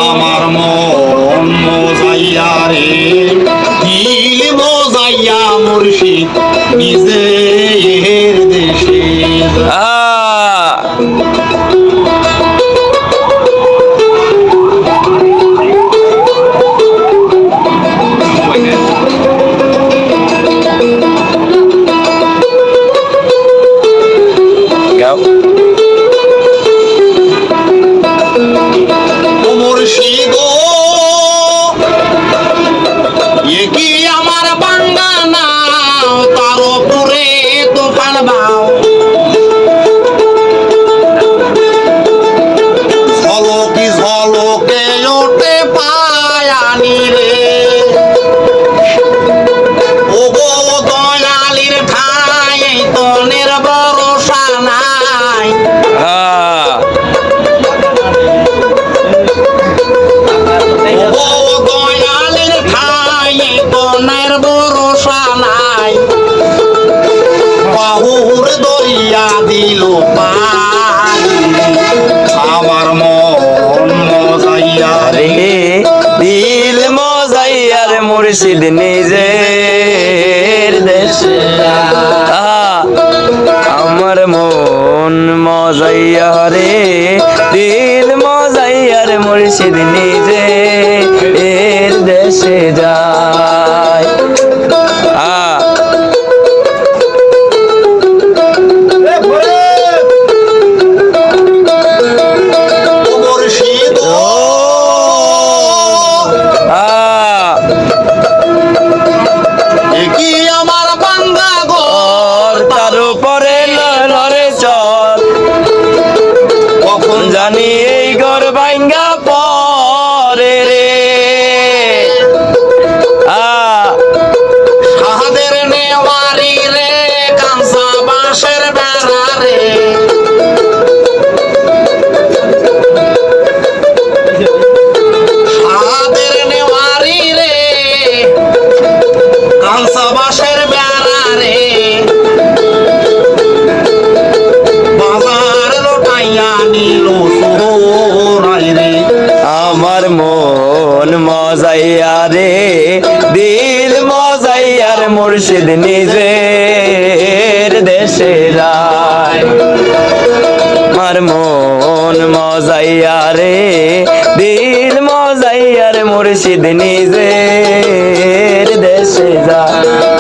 আমার মন মজাইয়া রে দিল মজাইয়া মুর্শিদ নিজের দেশে মুর্শিদ কি আমার বাঙ্গানা তার উপরে তুফান বাও ঝলকি ঝলকে ওঠে পায়ানি রে ও গো দয়ালির ঠাই তনের ভরসা নাই দয়ালের ঠাই তনের ভরসা নাই বাহুর দরিয়া দিল আমার মন মজাইয়া রে দিল মজাইয়ার মুর্শিদ নিজের দেশে আমার মন মজাইয়া রে দিল মজাইয়ার মুর্শিদ নিজের দেশে যায় মুর্শিদ কি আমার বান্দা ঘর তার উপরে লড়ে চল কখন জানি এই ঘর ভাঙ্গা পরে রে সাহাদের নেওয়ারি রে কাঁচা বাঁশের বেড়া রে সাহাদের নেওয়ারি রে কাঁচা বাঁশের বেড়া রে বাজার লোটাইয়া নিল সোরাই রে আমার মন মজাইয়া রে দিল মজাইয়ার মুর্শিদ নিজের দেশে যায় আমার মন মজাইয়া রে দিল মজাইয়ার মুর্শিদ নিজের দেশে যায়